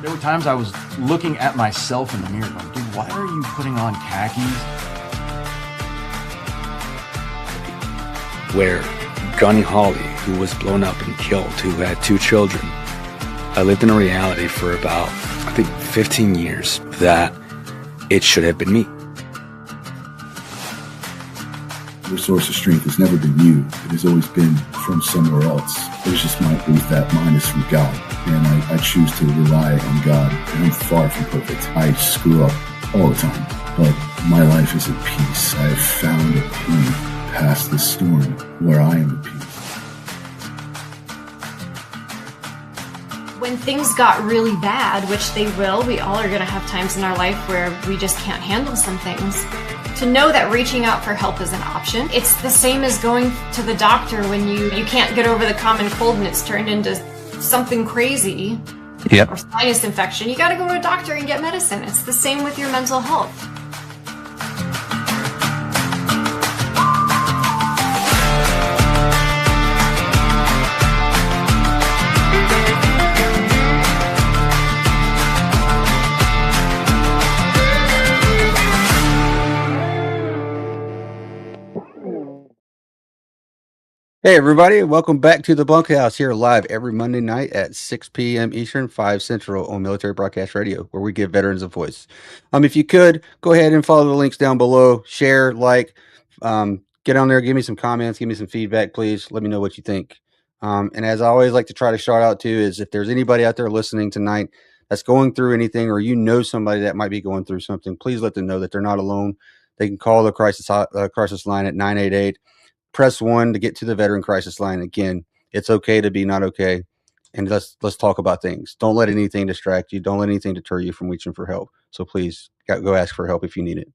There were times I was looking at myself in the mirror going, dude, why are you putting on khakis? Where Gunny Hawley, who was blown up and killed, who had 2 children, I lived in a reality for about, I think, 15 years that it should have been me. Your source of strength has never been you. It has always been from somewhere else. It's just my belief that mine is from God. And I choose to rely on God. And I'm far from perfect. I screw up all the time. But my life is at peace. I have found a point past the storm where I am at peace. When things got really bad, which they will, we all are going to have times in our life where we just can't handle some things. To know that reaching out for help is an option. It's the same as going to the doctor when you can't get over the common cold and it's turned into something crazy. Yep. Or sinus infection. You got to go to a doctor and get medicine. It's the same with your mental health. Hey everybody, welcome back to the Bunkhouse, here live every Monday night at 6 p.m. Eastern, 5 Central on Military Broadcast Radio, where we give veterans a voice. If you could, go ahead and follow the links down below, share, like, get on there, give me some comments, give me some feedback, please. Let me know what you think. And as I always like to try to shout out to is if there's anybody out there listening tonight that's going through anything, or you know somebody that might be going through something, please let them know that they're not alone. They can call the crisis line at 988. Press 1 to get to the veteran crisis line. Again, it's okay to be not okay. And let's talk about things. Don't let anything distract you. Don't let anything deter you from reaching for help. So please go ask for help if you need it.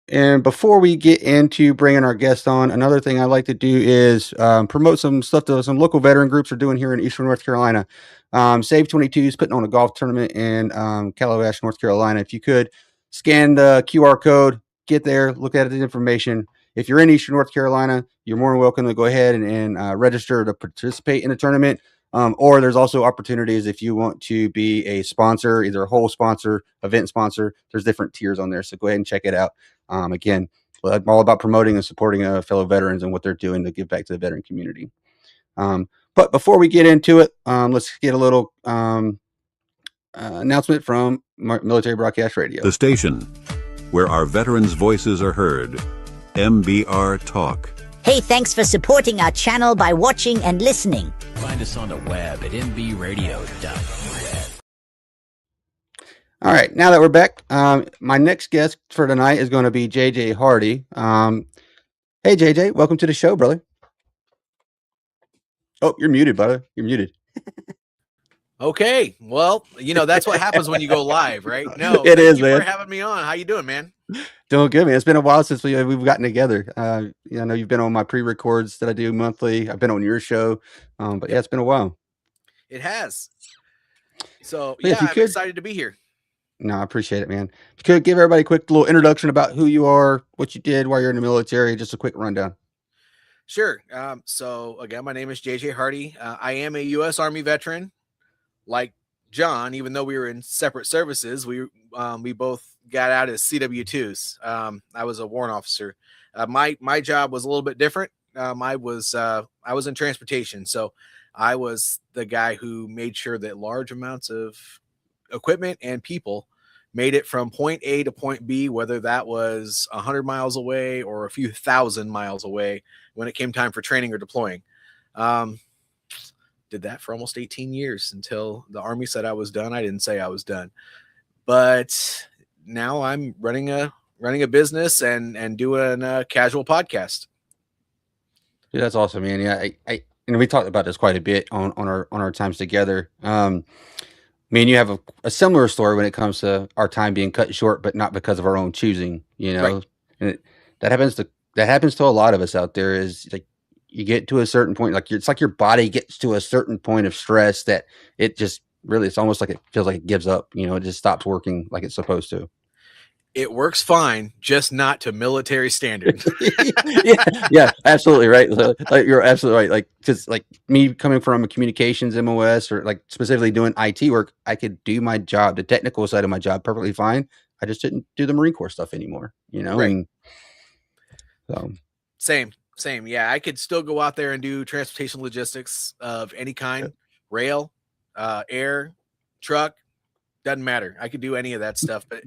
And before we get into bringing our guest on, another thing I like to do is promote some stuff that some local veteran groups are doing here in Eastern North Carolina. Save 22 is putting on a golf tournament in Calabash, North Carolina. If you could scan the QR code, get there, look at the information. If you're in Eastern North Carolina, you're more than welcome to go ahead and register to participate in the tournament. Or there's also opportunities if you want to be a sponsor, either a whole sponsor, event sponsor. There's different tiers on there. So go ahead and check it out. Again, I'm all about promoting and supporting fellow veterans and what they're doing to give back to the veteran community. But before we get into it, let's get a little announcement from Military Broadcast Radio. The station where our veterans' voices are heard. MBR Talk. Hey, thanks for supporting our channel by watching and listening. Find us on the web at mbradio.net. All right, now that we're back, my next guest for tonight is going to be JJ Hardy. Hey, JJ, welcome to the show, brother. Oh, you're muted, brother. You're muted. Okay, well, that's what happens when you go live, right? No, it is, man. Man. For having me on. How you doing, man? Doing good, man. It's been a while since we've gotten together. I know you've been on my pre-records that I do monthly. I've been on your show, but yeah, it's been a while. It has. So yeah, I'm excited to be here. No, I appreciate it, man. If you could give everybody a quick little introduction about who you are, what you did while you're in the military, just a quick rundown. Sure. So again, my name is JJ Hardy. I am a U.S. Army veteran. Like John, even though we were in separate services, we both got out as CW2s. I was a warrant officer. My job was a little bit different. I was in transportation, so I was the guy who made sure that large amounts of equipment and people made it from point A to point B, whether that was 100 miles away or a few thousand miles away when it came time for training or deploying. Did that for almost 18 years until the Army said I was done. I didn't say I was done, but now I'm running a business and doing a casual podcast. Dude, that's awesome, man. Yeah, and we talked about this quite a bit on our times together. Me and you have a similar story when it comes to our time being cut short, but not because of our own choosing. Right. And that happens to a lot of us out there. Is like you get to a certain point, it's like your body gets to a certain point of stress that it just really, it's almost like it feels like it gives up. It just stops working like it's supposed to. It works fine, just not to military standard. yeah, absolutely right. Like you're absolutely right. Like, because like me coming from a communications MOS or like specifically doing IT work, I could do my job, the technical side of my job, perfectly fine. I just didn't do the Marine Corps stuff anymore, Right. And so Same. Yeah, I could still go out there and do transportation logistics of any kind, rail, air, truck. Doesn't matter. I could do any of that stuff, but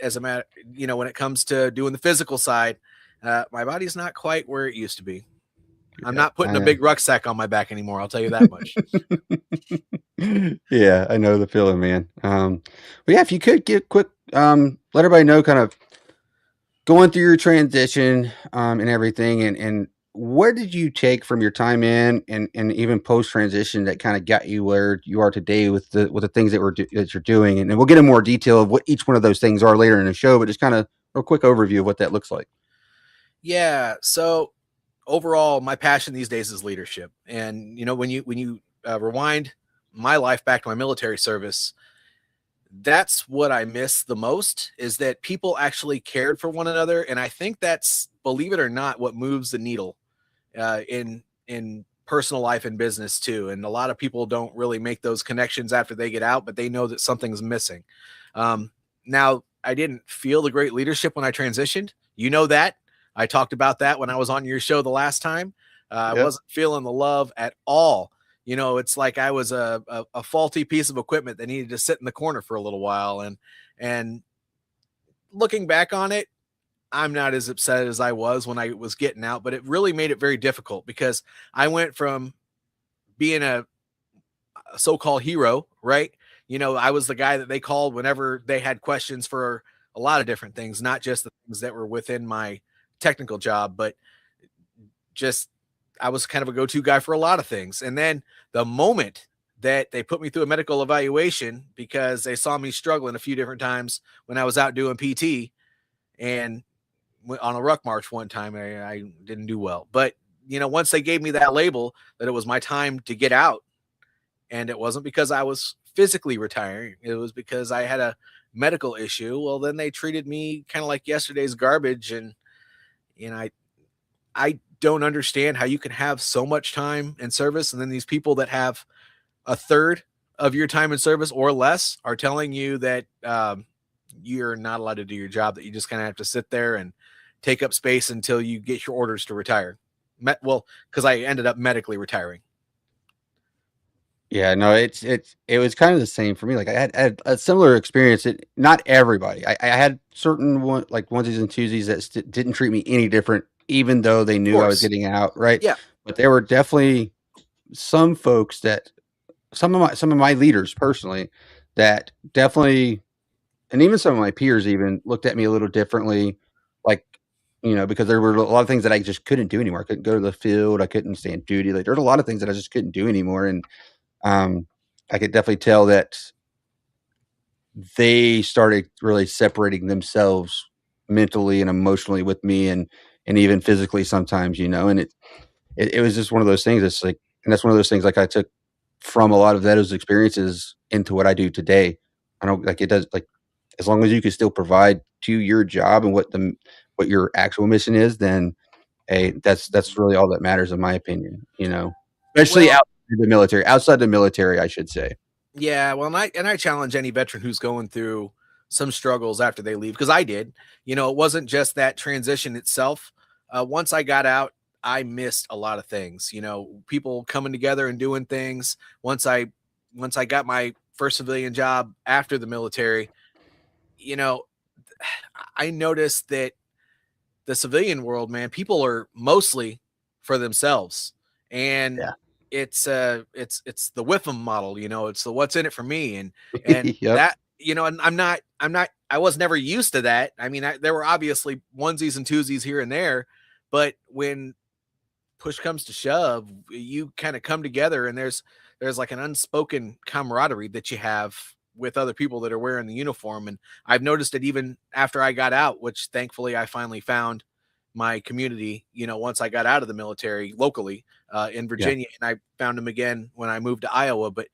as a matter, when it comes to doing the physical side, my body's not quite where it used to be. I'm not putting a big rucksack on my back anymore. I'll tell you that much. Yeah, I know the feeling, man. But yeah, if you could get quick, let everybody know kind of going through your transition, and everything, and what did you take from your time in and even post transition that kind of got you where you are today with the things that you're doing, and we'll get in more detail of what each one of those things are later in the show, but just kind of a quick overview of what that looks like. Yeah. So overall, my passion these days is leadership. And when you rewind my life back to my military service, that's what I miss the most, is that people actually cared for one another. And I think that's, believe it or not, what moves the needle in personal life and business too. And a lot of people don't really make those connections after they get out, but they know that something's missing. Now, I didn't feel the great leadership when I transitioned. You know that. I talked about that when I was on your show the last time. I wasn't feeling the love at all. It's like I was a faulty piece of equipment that needed to sit in the corner for a little while. And looking back on it, I'm not as upset as I was when I was getting out, but it really made it very difficult because I went from being a so-called hero, right? I was the guy that they called whenever they had questions for a lot of different things, not just the things that were within my technical job, but just I was kind of a go-to guy for a lot of things. And then the moment that they put me through a medical evaluation because they saw me struggling a few different times when I was out doing PT, and on a ruck march one time, I didn't do well. But, once they gave me that label that it was my time to get out, and it wasn't because I was physically retiring, it was because I had a medical issue. Well, then they treated me kind of like yesterday's garbage. And, I don't understand how you can have so much time in service, and then these people that have a third of your time in service or less are telling you that you're not allowed to do your job, that you just kind of have to sit there and take up space until you get your orders to retire. Because I ended up medically retiring. Yeah, no, it was kind of the same for me. Like I had a similar experience. Not everybody. I had certain like onesies and twosies that didn't treat me any different, even though they knew I was getting out, right? Yeah. But there were definitely some folks that some of my leaders personally that definitely, and even some of my peers even looked at me a little differently, like because there were a lot of things that I just couldn't do anymore. I couldn't go to the field. I couldn't stand duty. Like there's a lot of things that I just couldn't do anymore, and I could definitely tell that they started really separating themselves mentally and emotionally with me, and even physically sometimes, and it was just one of those things. It's like, and that's one of those things like I took from a lot of those experiences into what I do today. I don't like it does like as long as you can still provide to your job and what your actual mission is, then hey, that's really all that matters in my opinion, especially outside the military, I should say. Yeah, well, and I challenge any veteran who's going through some struggles after they leave, because I did. It wasn't just that transition itself. Once I got out, I missed a lot of things. People coming together and doing things. Once I got my first civilian job after the military, I noticed that the civilian world, man, people are mostly for themselves, and it's the Whiffam model. It's the what's in it for me, and Yep. that and I was never used to that. I mean, there were obviously onesies and twosies here and there, but when push comes to shove, you kind of come together, and there's like an unspoken camaraderie that you have with other people that are wearing the uniform. And I've noticed it even after I got out, which thankfully I finally found my community, once I got out of the military locally in Virginia, and I found them again when I moved to Iowa. But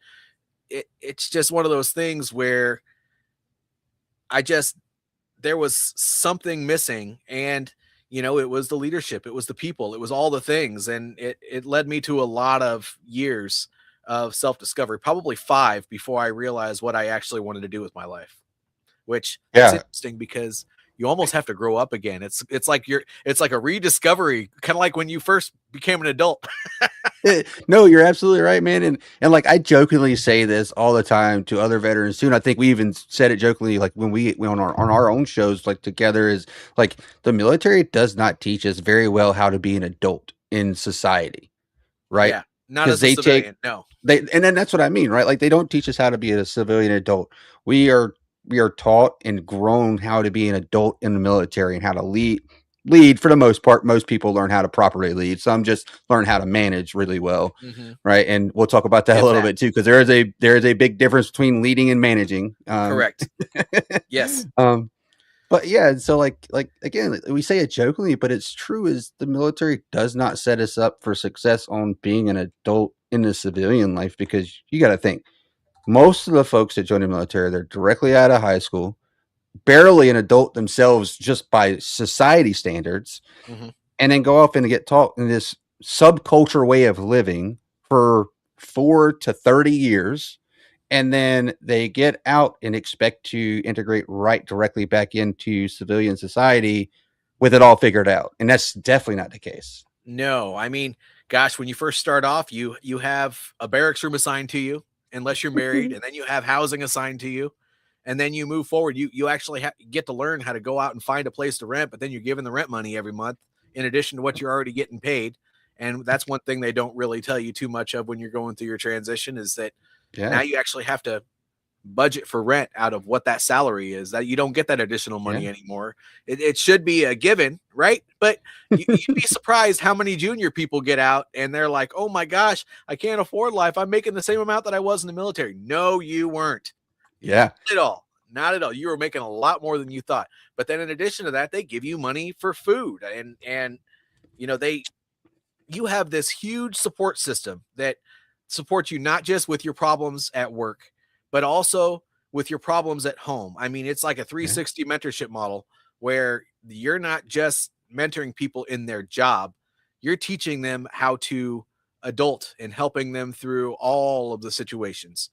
it's just one of those things where there was something missing, and it was the leadership, it was the people, it was all the things, and it led me to a lot of years of self-discovery, probably 5 before I realized what I actually wanted to do with my life. Which it's Yeah. interesting because you almost have to grow up again. It's like it's like a rediscovery, kind of like when you first became an adult. No, you're absolutely right, man. And like I jokingly say this all the time to other veterans too. And I think we even said it jokingly, like when we on our own shows, like together, is like the military does not teach us very well how to be an adult in society, right? Yeah, not Because as a civilian. No. and then that's what I mean, right? Like they don't teach us how to be a civilian adult. We are taught and grown how to be an adult in the military and how to lead for the most part. Most people learn how to properly lead. Some just learn how to manage really well, right? And we'll talk about that If a little that. bit too, because there is a big difference between leading and managing. Correct. Yes. But yeah, so like again, we say it jokingly, but it's true. Is the military does not set us up for success on being an adult in the civilian life, because you got to think most of the folks that join the military, they're directly out of high school, barely an adult themselves just by society standards, and then go off and get taught in this subculture way of living for 4 to 30 years. And then they get out and expect to integrate right directly back into civilian society with it all figured out. And that's definitely not the case. No, I mean, gosh, when you first start off, you have a barracks room assigned to you, unless you're married, and then you have housing assigned to you, and then you move forward. You actually get to learn how to go out and find a place to rent, but then you're given the rent money every month in addition to what you're already getting paid. And that's one thing they don't really tell you too much of when you're going through your transition, is that now you actually have to budget for rent out of what that salary is. That you don't get that additional money anymore. It should be a given, right? But you'd be surprised how many junior people get out and they're like, oh my gosh, I can't afford life. I'm making the same amount that I was in the military. No, you weren't. Yeah. Not at all. Not at all. You were making a lot more than you thought. But then in addition to that, they give you money for food, and you have this huge support system that supports you not just with your problems at work, but also with your problems at home. I mean, it's like a 360 mentorship model where you're not just mentoring people in their job, you're teaching them how to adult and helping them through all of the situations.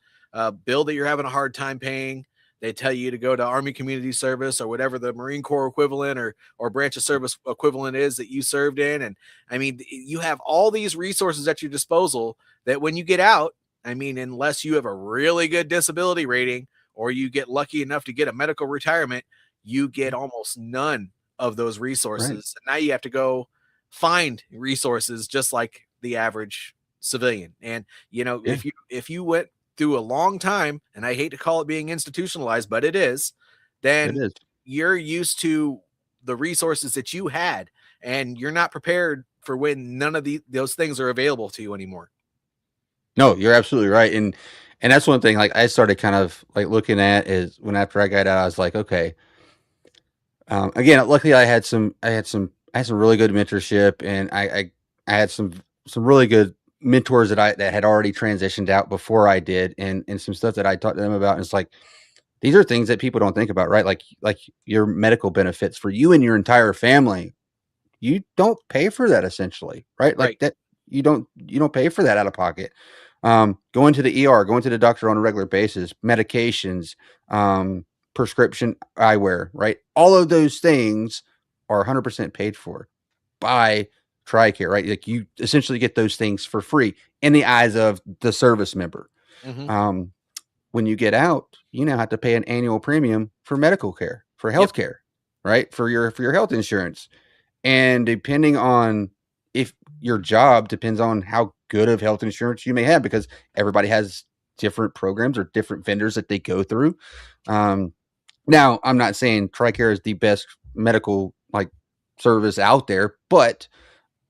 Bill that you're having a hard time paying, they tell you to go to Army Community Service or whatever the Marine Corps equivalent or branch of service equivalent is that you served in. And I mean, you have all these resources at your disposal that when you get out, I mean, unless you have a really good disability rating or you get lucky enough to get a medical retirement, you get almost none of those resources. Right. And now you have to go find resources just like the average civilian. And, if you went through a long time, and I hate to call it being institutionalized, but it is, then It is. you're used to the resources that you had, and you're not prepared for when none of those things are available to you anymore. No, you're absolutely right. And that's one thing like I started kind of like looking at is when after I got out, I was like, okay. Again, luckily I had some really good mentorship, and I had some really good mentors that had already transitioned out before I did, and some stuff that I talked to them about. And it's like, these are things that people don't think about, right? Like your medical benefits for you and your entire family. You don't pay for that essentially, right? Like Right. that you don't pay for that out of pocket. Going to the ER, going to the doctor on a regular basis, medications, prescription eyewear, right? All of those things are 100% paid for by TRICARE, right? Like you essentially get those things for free in the eyes of the service member. When you get out, you now have to pay an annual premium for medical care, for health care, right? For your health insurance. And depending on if your job depends on how good of health insurance you may have, because everybody has different programs or different vendors that they go through. Now, I'm not saying TRICARE is the best medical like service out there, but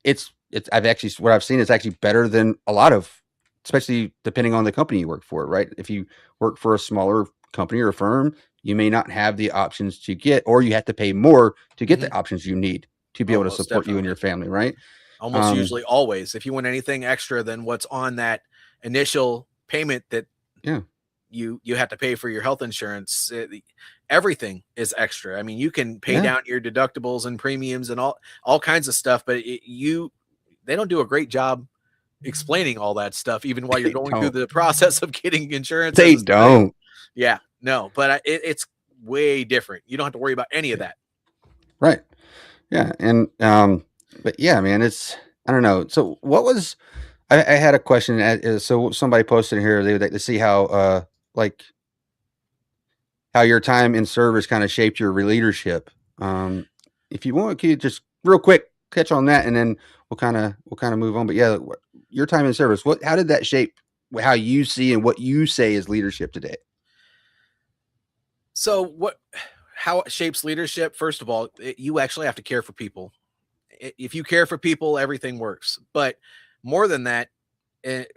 what I've seen is actually better than a lot of, especially depending on the company you work for, right? If you work for a smaller company or firm, you may not have the options to get, or you have to pay more to get the options you need to be able to support you and your family, right? Almost usually always. If you want anything extra than what's on that initial payment that you have to pay for your health insurance, everything is extra. I mean, you can pay down your deductibles and premiums and all kinds of stuff, but they don't do a great job explaining all that stuff, even while you're going through the process of getting insurance. They don't. Yeah, no, but it's way different. You don't have to worry about any of that. Right. Yeah. And, but yeah, man, I don't know. So what was, I had a question. So somebody posted here, they would like to see how, like, how your time in service kind of shaped your leadership. If you want, can you just real quick catch on that, and then we'll kind of move on. But yeah, your time in service, how did that shape how you see and what you say is leadership today? So how it shapes leadership? First of all, you actually have to care for people. If you care for people, everything works. But more than that,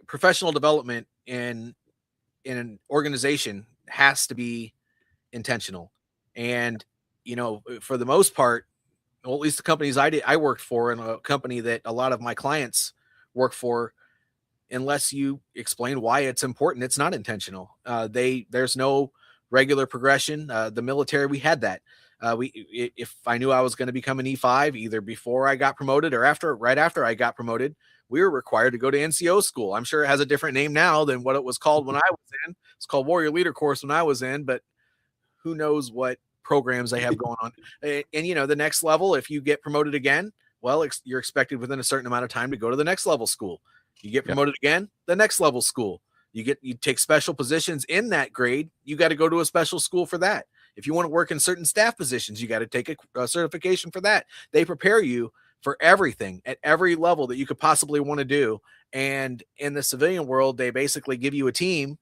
professional development in an organization has to be intentional. And, for the most part, well, at least the companies I worked for, and a company that a lot of my clients work for, unless you explain why it's important, it's not intentional. There's no regular progression. The military, we had that. If I knew I was going to become an E5, either before I got promoted or right after I got promoted, we were required to go to NCO school. I'm sure it has a different name now than what it was called when I was in. It's called Warrior Leader Course when I was in, but who knows what programs they have going on. And, the next level, if you get promoted again, well, you're expected within a certain amount of time to go to the next level school. You get promoted again, the next level school. You take special positions in that grade. You got to go to a special school for that. If you want to work in certain staff positions, you got to take a certification for that. They prepare you for everything at every level that you could possibly want to do. And in the civilian world, they basically give you a team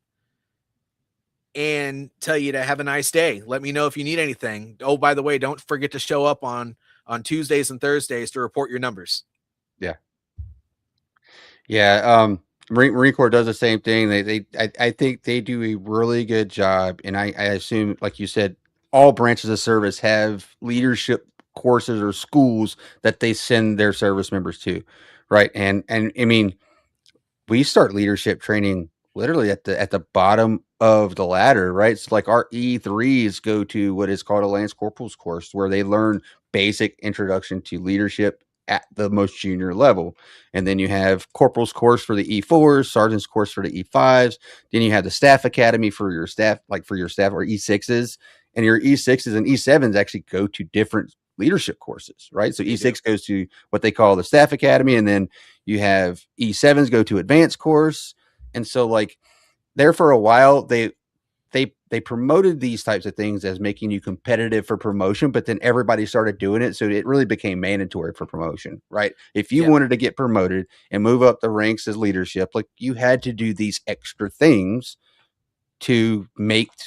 and tell you to have a nice day. Let me know if you need anything. Oh, by the way, don't forget to show up on Tuesdays and Thursdays to report your numbers. Yeah. Yeah. Marine Corps does the same thing. I think they do a really good job. And I assume, like you said, all branches of service have leadership courses or schools that they send their service members to. Right. And I mean, we start leadership training literally at the bottom of the ladder, right? It's like our E3s go to what is called a Lance Corporal's course, where they learn basic introduction to leadership at the most junior level. And then you have corporal's course for the E4s, sergeant's course for the E5s. Then you have the staff academy for your staff, or E6s. And your E6s and E7s actually go to different leadership courses, right? So E6 goes to what they call the staff academy, and then you have E7s go to advanced course. And so, like, there for a while, they promoted these types of things as making you competitive for promotion, but then everybody started doing it, so it really became mandatory for promotion, right? If you wanted to get promoted and move up the ranks as leadership, like, you had to do these extra things to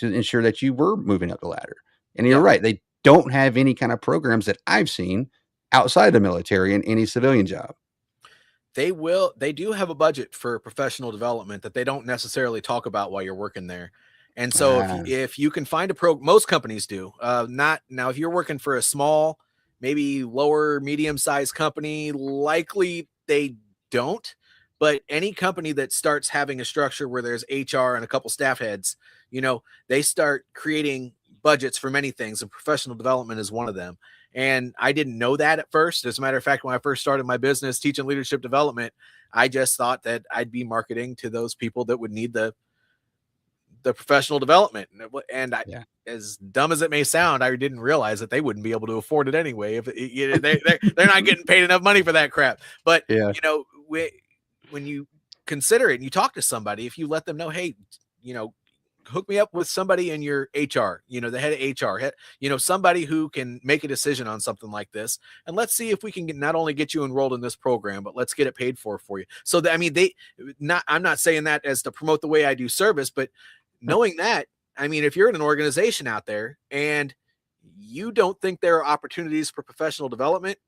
ensure that you were moving up the ladder. And you're right, they don't have any kind of programs that I've seen outside the military in any civilian job. They do have a budget for professional development that they don't necessarily talk about while you're working there. And so if you can find most companies do, not now, if you're working for a small, maybe lower medium sized company, likely they don't, but any company that starts having a structure where there's HR and a couple staff heads, they start creating budgets for many things, and professional development is one of them. And I didn't know that at first. As a matter of fact, when I first started my business teaching leadership development, I just thought that I'd be marketing to those people that would need the professional development. And as dumb as it may sound, I didn't realize that they wouldn't be able to afford it anyway. If they're not getting paid enough money for that crap. But when you consider it and you talk to somebody, if you let them know, hey, hook me up with somebody in your HR, the head of HR, somebody who can make a decision on something like this. And let's see if we can not only get you enrolled in this program, but let's get it paid for you. So that, I'm not saying that as to promote the way I do service, but knowing that, if you're in an organization out there and you don't think there are opportunities for professional development,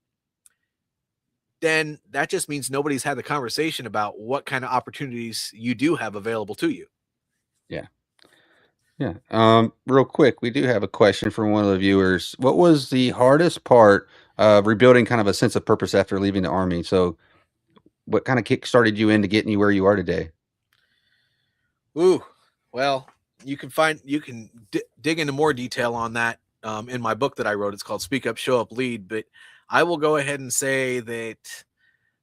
then that just means nobody's had the conversation about what kind of opportunities you do have available to you. Yeah. Yeah. Real quick, we do have a question from one of the viewers. What was the hardest part of rebuilding kind of a sense of purpose after leaving the Army? So what kind of kick started you into getting you where you are today? Ooh, well, you can dig into more detail on that in my book that I wrote. It's called Speak Up, Show Up, Lead. But I will go ahead and say that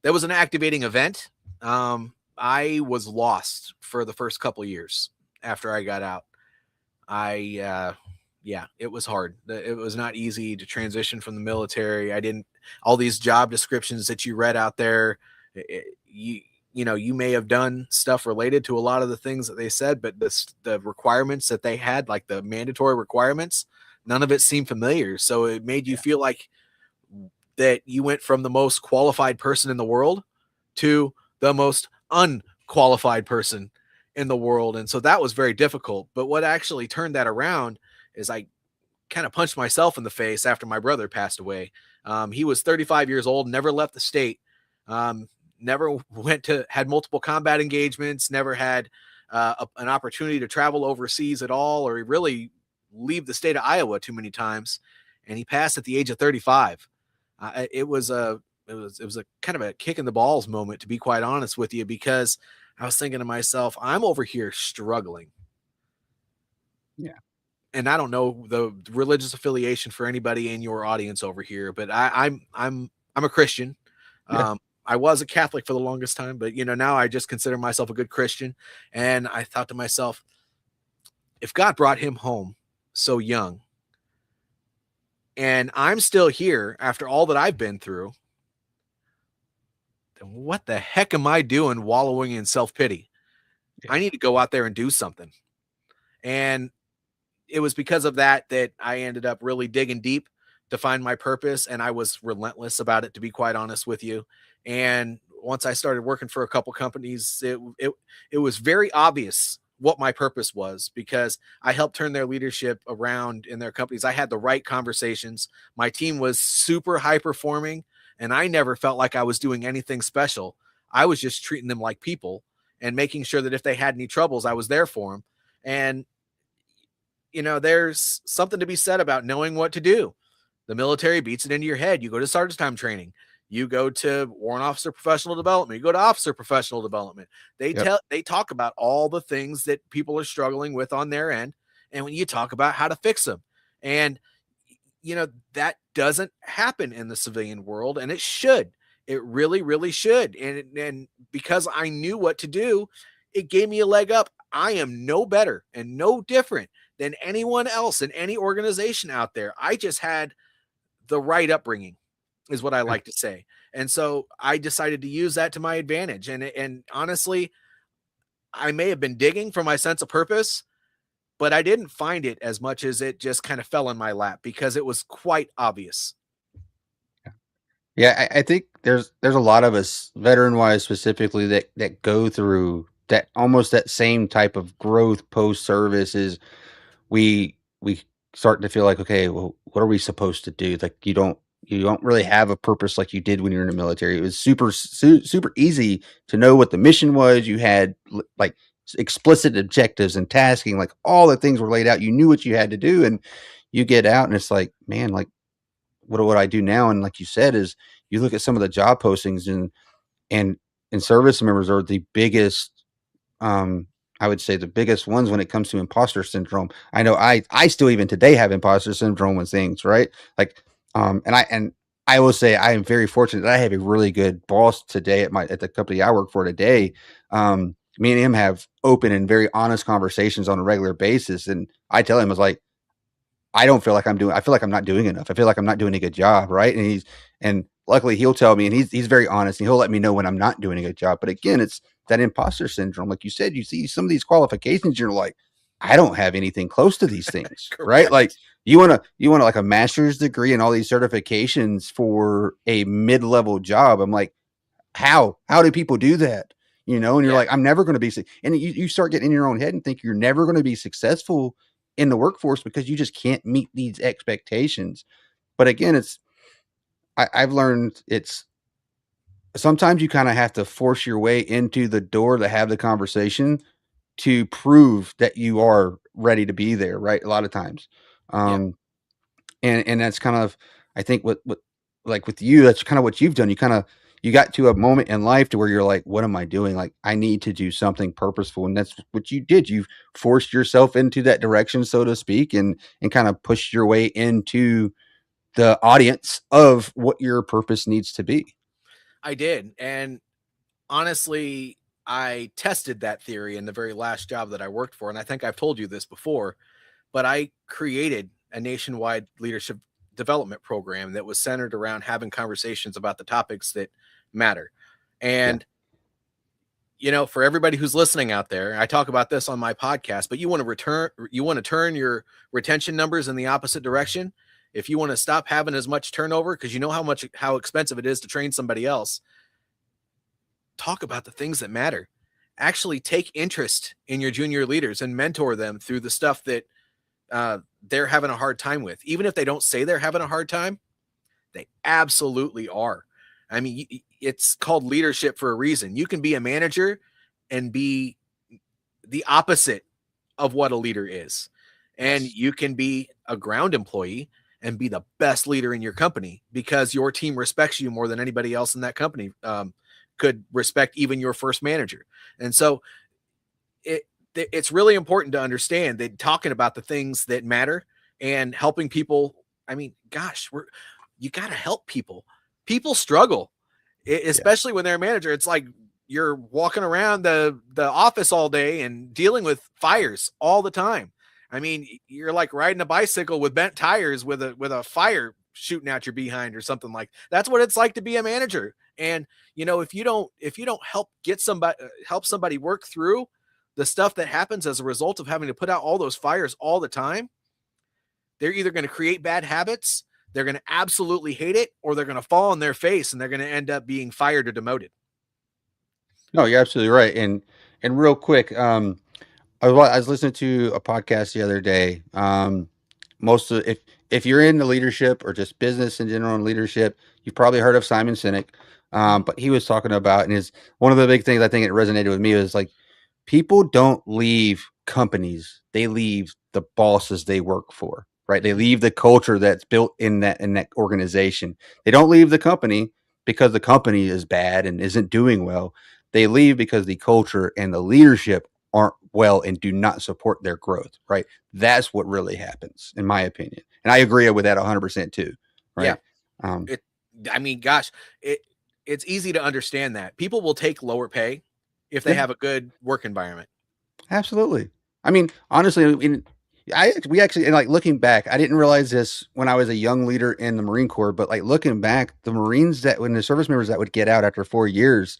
there was an activating event. I was lost for the first couple of years after I got out. Yeah, it was hard. It was not easy to transition from the military. All these job descriptions that you read out there, you may have done stuff related to a lot of the things that they said, but the requirements that they had, like the mandatory requirements, none of it seemed familiar. So it made you feel like that you went from the most qualified person in the world to the most unqualified person in the world. And so that was very difficult. But what actually turned that around is I kind of punched myself in the face after my brother passed away. He was 35 years old, never left the state, never had multiple combat engagements, never had an opportunity to travel overseas at all, or really leave the state of Iowa too many times. And he passed at the age of 35. It was a kind of a kick in the balls moment, to be quite honest with you, because I was thinking to myself, I'm over here struggling. Yeah. And I don't know the religious affiliation for anybody in your audience over here, but I'm a Christian. Yeah. I was a Catholic for the longest time, but now I just consider myself a good Christian. And I thought to myself, if God brought him home so young, and I'm still here after all that I've been through, then what the heck am I doing wallowing in self-pity? Yeah. I need to go out there and do something. And it was because of that I ended up really digging deep to find my purpose. And I was relentless about it, to be quite honest with you. And once I started working for a couple companies, it was very obvious what my purpose was, because I helped turn their leadership around in their companies. I had the right conversations. My team was super high performing, and I never felt like I was doing anything special. I was just treating them like people and making sure that if they had any troubles, I was there for them. And there's something to be said about knowing what to do. The military beats it into your head. You go to sergeant time training. You go to warrant officer professional development. You go to officer professional development. They talk about all the things that people are struggling with on their end. And when you talk about how to fix them, and that doesn't happen in the civilian world, and it should. It really, really should. And because I knew what to do, it gave me a leg up. I am no better and no different than anyone else in any organization out there. I just had the right upbringing, is what I like to say. And so I decided to use that to my advantage. And honestly, I may have been digging for my sense of purpose, but I didn't find it as much as it just kind of fell in my lap, because it was quite obvious. Yeah, I think there's a lot of us, veteran wise specifically, that go through that, almost that same type of growth post service. Is we start to feel like, okay, well, what are we supposed to do? Like you don't really have a purpose like you did when you were in the military. It was super easy to know what the mission was. You had like explicit objectives and tasking, like all the things were laid out. You knew what you had to do, and you get out and it's like, man, like what would I do now? And like you said, is you look at some of the job postings, and service members are the biggest, I would say the biggest ones when it comes to imposter syndrome. I know I still even today have imposter syndrome with things, right? Like, and I will say I am very fortunate that I have a really good boss today at the company I work for today. Me and him have open and very honest conversations on a regular basis. And I tell him, I was like, I feel like I'm not doing enough. I feel like I'm not doing a good job. Right. And luckily he'll tell me, and he's very honest, and he'll let me know when I'm not doing a good job. But again, it's that imposter syndrome. Like you said, you see some of these qualifications, you're like, I don't have anything close to these things. Right. Like you want to like a master's degree and all these certifications for a mid-level job. I'm like, how do people do that? And you're like, I'm never going to be, and you start getting in your own head and think you're never going to be successful in the workforce because you just can't meet these expectations. But again, I've learned it's sometimes you kind of have to force your way into the door to have the conversation to prove that you are ready to be there. Right. A lot of times. And that's kind of, I think what like with you, that's kind of what you've done. You kind of, you got to a moment in life to where you're like, what am I doing? Like, I need to do something purposeful. And that's what you did. You forced yourself into that direction, so to speak, and kind of pushed your way into the audience of what your purpose needs to be. I did. And honestly, I tested that theory in the very last job that I worked for. And I think I've told you this before, but I created a nationwide leadership development program that was centered around having conversations about the topics that matter. And, for everybody who's listening out there, I talk about this on my podcast, but you want to turn your retention numbers in the opposite direction. If you want to stop having as much turnover, because you know how expensive it is to train somebody else, talk about the things that matter. Actually take interest in your junior leaders and mentor them through the stuff that they're having a hard time with. Even if they don't say they're having a hard time, they absolutely are. I mean, it's called leadership for a reason. You can be a manager and be the opposite of what a leader is. And you can be a ground employee and be the best leader in your company because your team respects you more than anybody else in that company could respect even your first manager. And so it's really important to understand that talking about the things that matter and helping people. I mean, gosh, you got to help people. People struggle, especially when they're a manager. It's like you're walking around the office all day and dealing with fires all the time. I mean, you're like riding a bicycle with bent tires with a fire shooting out your behind or something like that. That's what it's like to be a manager. And if you don't help somebody work through the stuff that happens as a result of having to put out all those fires all the time, they're either going to create bad habits, they're going to absolutely hate it, or they're going to fall on their face and they're going to end up being fired or demoted. No, you're absolutely right. And real quick, I was listening to a podcast the other day. Most of if you're into leadership or just business in general and leadership, you've probably heard of Simon Sinek. But he was talking about, and one of the big things I think it resonated with me was like, people don't leave companies; they leave the bosses they work for. Right? They leave the culture that's built in that organization. They don't leave the company because the company is bad and isn't doing well. They leave because the culture and the leadership aren't well and do not support their growth, right? That's what really happens, in my opinion. And I agree with that 100% too. Right? Yeah. It's easy to understand that people will take lower pay if they have a good work environment. Absolutely. I mean, honestly, we actually, like, looking back, I didn't realize this when I was a young leader in the Marine Corps, but like looking back, the Marines when the service members that would get out after 4 years,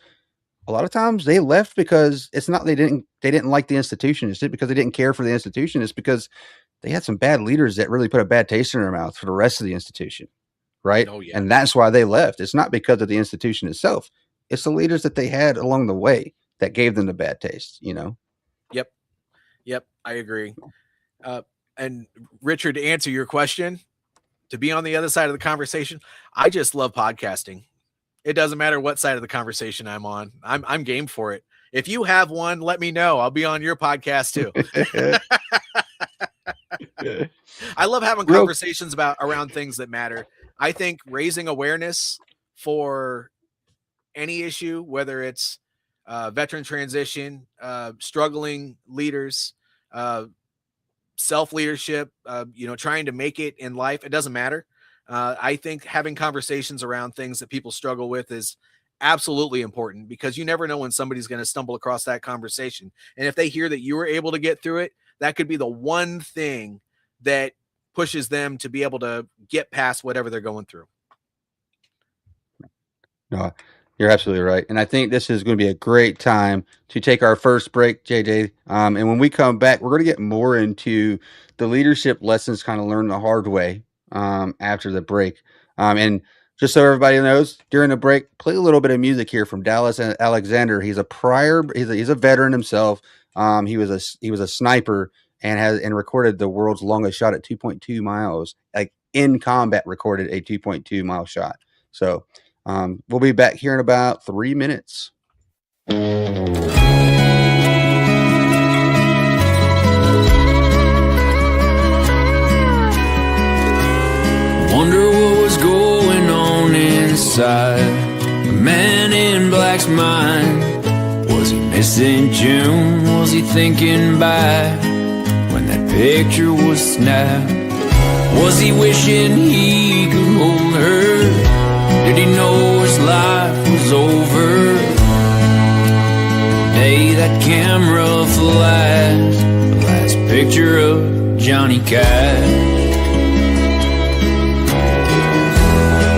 a lot of times they left because it's not they didn't like the institution. It's not because they didn't care for the institution. It's because they had some bad leaders that really put a bad taste in their mouth for the rest of the institution, right? Oh, yeah. And that's why they left. It's not because of the institution itself. It's the leaders that they had along the way that gave them the bad taste, Yep, I agree. And Richard, to answer your question, to be on the other side of the conversation, I just love podcasting. It doesn't matter what side of the conversation I'm on. I'm game for it. If you have one, let me know. I'll be on your podcast too. I love having conversations around things that matter. I think raising awareness for any issue, whether it's veteran transition, struggling leaders, self-leadership, trying to make it in life, it doesn't matter. I think having conversations around things that people struggle with is absolutely important because you never know when somebody's going to stumble across that conversation. And if they hear that you were able to get through it, that could be the one thing that pushes them to be able to get past whatever they're going through. No, you're absolutely right. And I think this is going to be a great time to take our first break, JJ. And when we come back, we're going to get more into the leadership lessons kind of learned the hard way after the break. And just so everybody knows, during the break, play a little bit of music here from Dallas Alexander. He's a veteran himself. He was a sniper and recorded the world's longest shot at 2.2 miles, like in combat recorded a 2.2 mile shot. So we'll be back here in about 3 minutes. Wonder what was going on inside. Man, Black's mind? Was he missing June? Was he thinking back when that picture was snapped? Was he wishing he could hold her? Did he know his life was over? The day that camera flashed the last picture of Johnny Cash.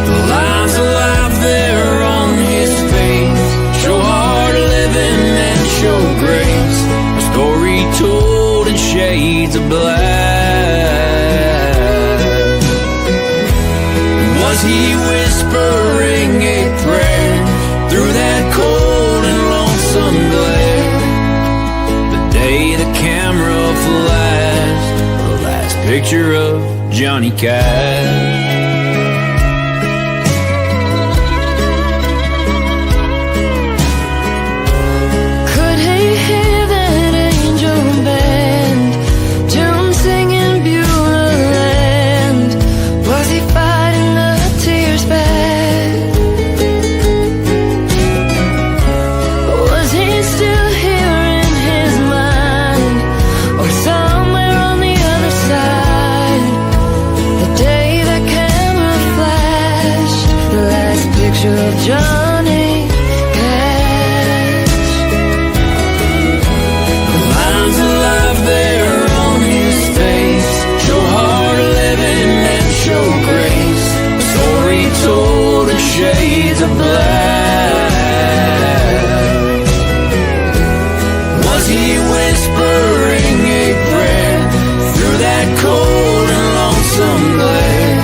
The lines of life there on his face show hard living and show grace. A story told in shades of black. Was he whispering a prayer through that cold and lonesome glare? The day the camera flashed the last picture of Johnny Cash. Of Johnny Cash. The lines of life there on his face show hard living and show grace. A story told in shades of black. Was he whispering a prayer through that cold and lonesome glare?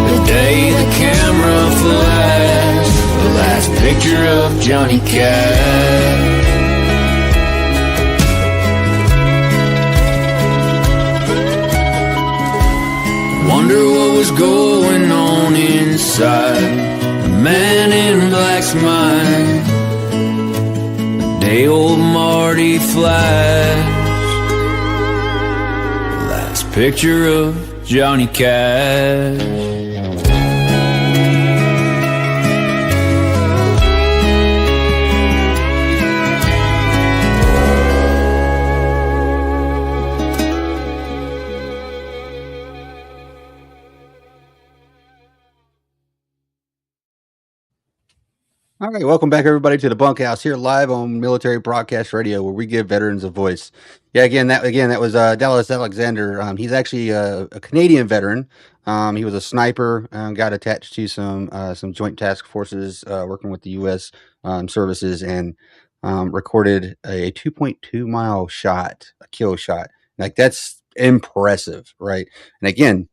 The day the camera flashed the last picture of Johnny Cash. Wonder what was going on inside the man in Black's mind. The day old Marty flashed the last picture of Johnny Cash. All right, welcome back, everybody, to the Bunkhouse here live on Military Broadcast Radio, where we give veterans a voice. Yeah, again, that was Dallas Alexander. He's actually a Canadian veteran. He was a sniper, got attached to some joint task forces working with the U.S. Services, and recorded a 2.2 mile shot, a kill shot. Like, that's impressive, right? And again,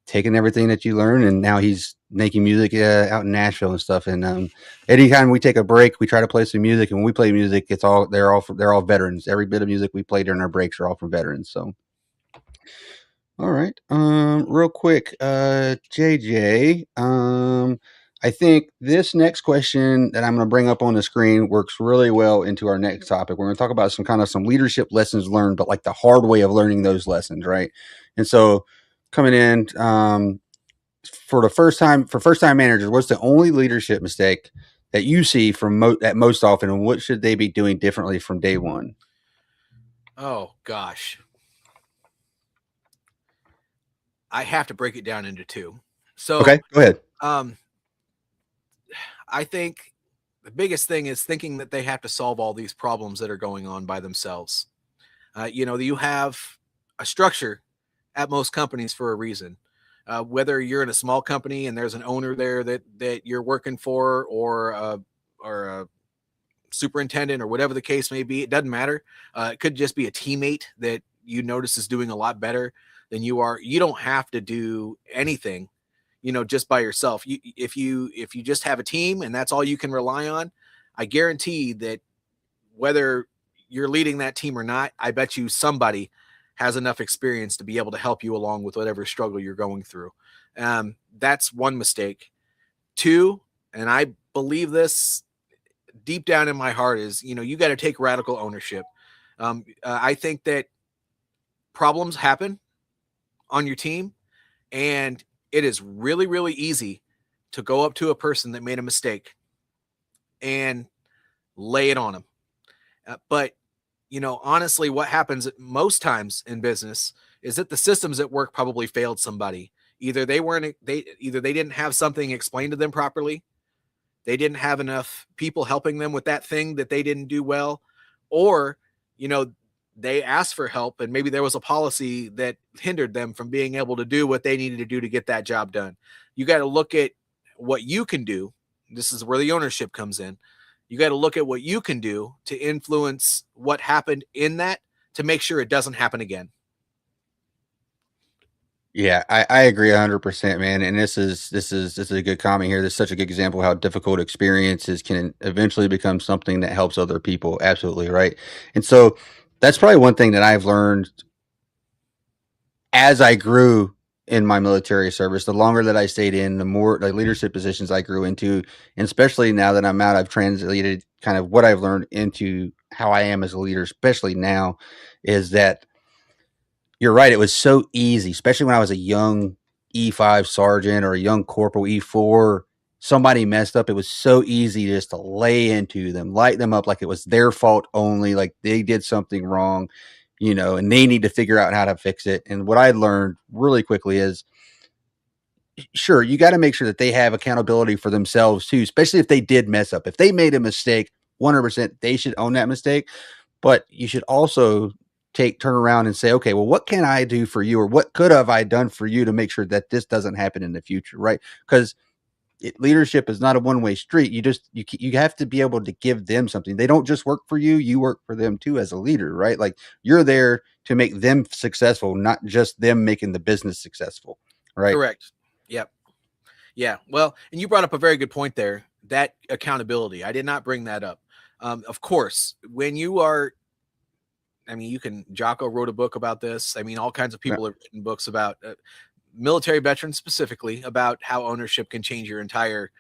taking everything that you learn, and now he's making music out in Nashville and stuff. And anytime we take a break, we try to play some music. And when we play music, they're all veterans. Every bit of music we play during our breaks are all from veterans. So, all right, real quick, JJ, I think this next question that I'm going to bring up on the screen works really well into our next topic. We're going to talk about some leadership lessons learned, but like the hard way of learning those lessons, right? And so, coming in for first time managers, what's the only leadership mistake that you see from most often, and what should they be doing differently from day one? Oh gosh, I have to break it down into two. So okay, go ahead. I think the biggest thing is thinking that they have to solve all these problems that are going on by themselves. You have a structure at most companies for a reason. Whether you're in a small company and there's an owner there that you're working for, or a superintendent, or whatever the case may be, it doesn't matter. It could just be a teammate that you notice is doing a lot better than you are. You don't have to do anything, just by yourself. If you just have a team and that's all you can rely on, I guarantee that whether you're leading that team or not, I bet you somebody has enough experience to be able to help you along with whatever struggle you're going through. That's one mistake. Two, and I believe this deep down in my heart, is, you got to take radical ownership. I think that problems happen on your team, and it is really, really easy to go up to a person that made a mistake and lay it on them. But honestly, what happens most times in business is that the systems at work probably failed somebody. Either they didn't have something explained to them properly, they didn't have enough people helping them with that thing that they didn't do well, or they asked for help and maybe there was a policy that hindered them from being able to do what they needed to do to get that job done. You got to look at what you can do. This is where the ownership comes in. You got to look at what you can do to influence what happened in that to make sure it doesn't happen again. Yeah, I agree 100%, man. And this is a good comment here. This is such a good example of how difficult experiences can eventually become something that helps other people. Absolutely right. And so that's probably one thing that I've learned as I grew in my military service. The longer that I stayed in, the more like leadership positions I grew into, and especially now that I'm out, I've translated kind of what I've learned into how I am as a leader. Especially now, is that you're right. It was so easy, especially when I was a young E5 sergeant or a young corporal E4. Somebody messed up. It was so easy just to lay into them, light them up like it was their fault only, like they did something wrong, and they need to figure out how to fix it. And what I learned really quickly is, sure, you got to make sure that they have accountability for themselves too, especially if they did mess up. If they made a mistake, 100%, they should own that mistake. But you should also turn around and say, okay, well, what can I do for you, or what could have I done for you to make sure that this doesn't happen in the future, right? Because leadership is not a one-way street. You have to be able to give them something. They don't just work for you; you work for them too as a leader, right? Like you're there to make them successful, not just them making the business successful, right? Correct. Yep. Yeah. Well, and you brought up a very good point there. That accountability. I did not bring that up. Of course, when you are. Jocko wrote a book about this. All kinds of people have written books about military veterans specifically about how ownership can change your entire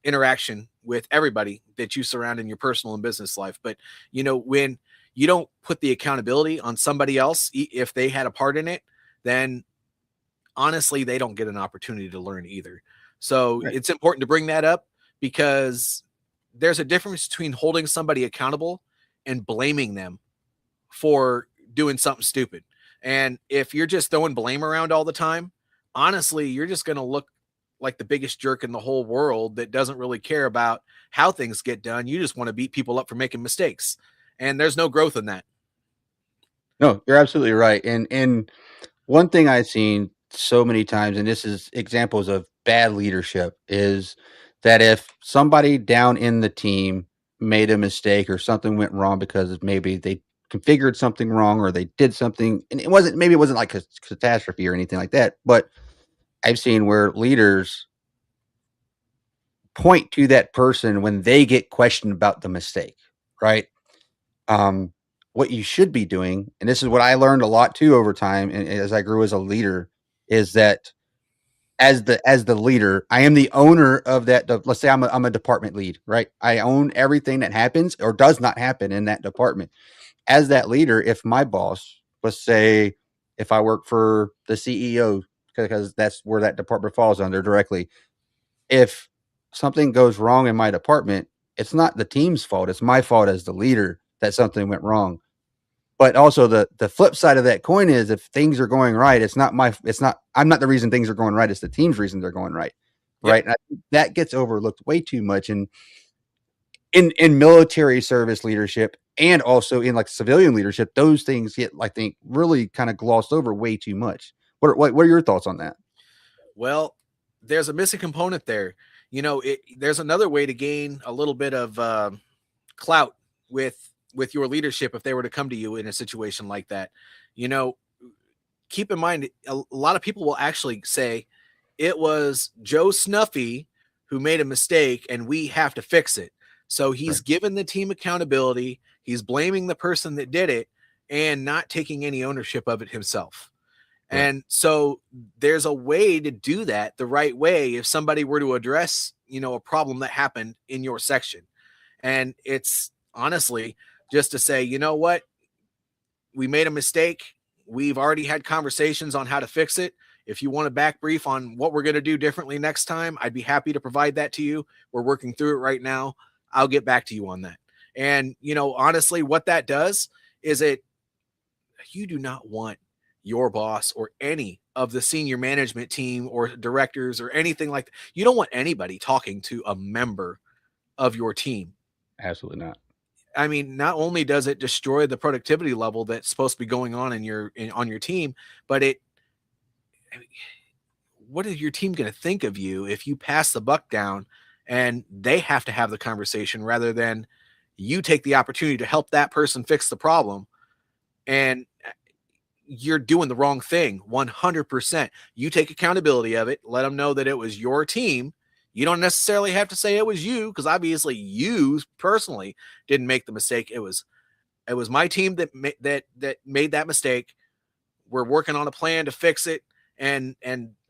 interaction with everybody that you surround in your personal and business life. But, when you don't put the accountability on somebody else, if they had a part in it, then honestly, they don't get an opportunity to learn either. So It's important to bring that up because there's a difference between holding somebody accountable and blaming them for doing something stupid. And if you're just throwing blame around all the time, honestly, you're just going to look like the biggest jerk in the whole world that doesn't really care about how things get done. You just want to beat people up for making mistakes. And there's no growth in that. No, you're absolutely right. And one thing I've seen so many times, and this is examples of bad leadership, is that if somebody down in the team made a mistake or something went wrong because maybe they configured something wrong or they did something, and it wasn't like a catastrophe or anything like that, but I've seen where leaders point to that person when they get questioned about the mistake, right? What you should be doing, and this is what I learned a lot too over time, and as I grew as a leader, is that as the leader, I am the owner of that. Let's say I'm a department lead, right? I own everything that happens or does not happen in that department. As that leader, if my boss, let's say, if I work for the CEO, because that's where that department falls under directly, if something goes wrong in my department, it's not the team's fault. It's my fault as the leader that something went wrong. But also the flip side of that coin is if things are going right, I'm not the reason things are going right. It's the team's reason they're going right. Yep. Right. And I think that gets overlooked way too much. And in military service leadership and also in like civilian leadership, those things get, I think, really kind of glossed over way too much. What are your thoughts on that? Well, there's a missing component there. There's another way to gain a little bit of clout with your leadership if they were to come to you in a situation like that. Keep in mind, a lot of people will actually say it was Joe Snuffy who made a mistake and we have to fix it. So he's given the team accountability. He's blaming the person that did it and not taking any ownership of it himself. Right. And so there's a way to do that the right way if somebody were to address, a problem that happened in your section. And it's honestly just to say, you know what, we made a mistake. We've already had conversations on how to fix it. If you want a back brief on what we're going to do differently next time, I'd be happy to provide that to you. We're working through it right now. I'll get back to you on that. And, honestly, what that does is you do not want your boss or any of the senior management team or directors or anything like that. You don't want anybody talking to a member of your team. Absolutely not. I mean, not only does it destroy the productivity level that's supposed to be going on on your team, but what is your team going to think of you if you pass the buck down and they have to have the conversation rather than you take the opportunity to help that person fix the problem, and you're doing the wrong thing 100%. You take accountability of it, let them know that it was your team. You don't necessarily have to say it was you, because obviously you personally didn't make the mistake. It was my team that made that mistake. We're working on a plan to fix it, and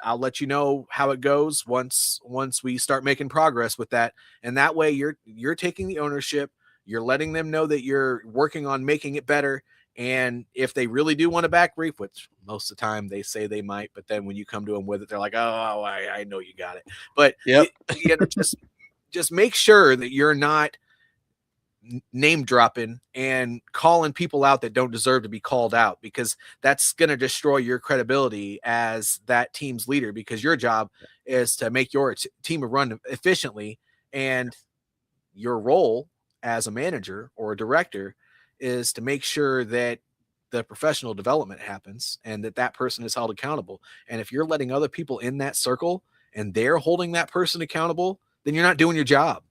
I'll let you know how it goes once we start making progress with that. And that way you're taking the ownership. You're letting them know that you're working on making it better. And if they really do want to back brief, which most of the time they say they might, but then when you come to them with it, they're like, "Oh, I know you got it." But just make sure that you're not name dropping and calling people out that don't deserve to be called out, because that's going to destroy your credibility as that team's leader, because your job is to make your team run efficiently, and your role as a manager or a director is to make sure that the professional development happens and that person is held accountable. And if you're letting other people in that circle and they're holding that person accountable, then you're not doing your job.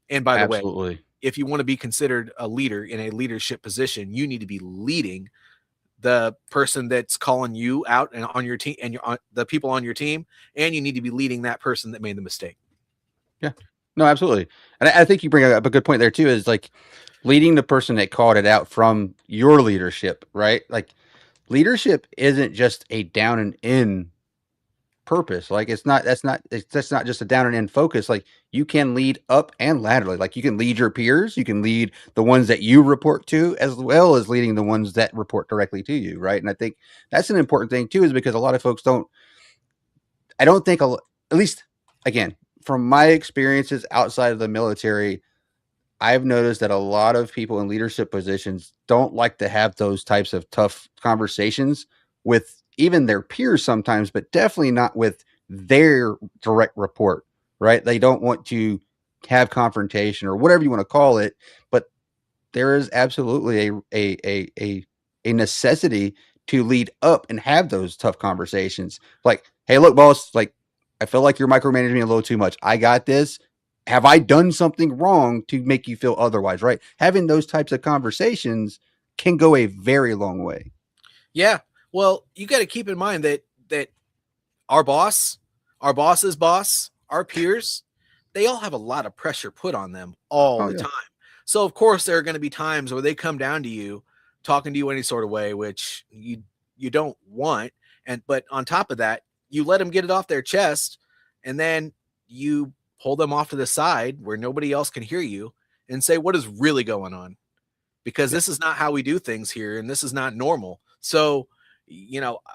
And by the way, if you want to be considered a leader in a leadership position, you need to be leading the person that's calling you out and on your team and the people on your team, and you need to be leading that person that made the mistake. Yeah, no, absolutely. And I think you bring up a good point there too, is like leading the person that called it out from your leadership, right? Like leadership isn't just a down and in purpose. Like that's not just a down and in focus. Like you can lead up and laterally. Like you can lead your peers, you can lead the ones that you report to, as well as leading the ones that report directly to you, right? And I think that's an important thing too, is because a lot of folks at least again, from my experiences outside of the military, I've noticed that a lot of people in leadership positions don't like to have those types of tough conversations with even their peers sometimes, but definitely not with their direct report, right? They don't want to have confrontation or whatever you want to call it, but there is absolutely a necessity to lead up and have those tough conversations. Like, hey, look, boss, like, I feel like you're micromanaging me a little too much. I got this. Have I done something wrong to make you feel otherwise, right? Having those types of conversations can go a very long way. Yeah. Well, you got to keep in mind that our boss's boss, our peers, they all have a lot of pressure put on them all the time. So of course there are going to be times where they come down to you, talking to you any sort of way, which you don't want. But on top of that, you let them get it off their chest, and then you pull them off to the side where nobody else can hear you and say, what is really going on? Because this is not how we do things here, and this is not normal. So,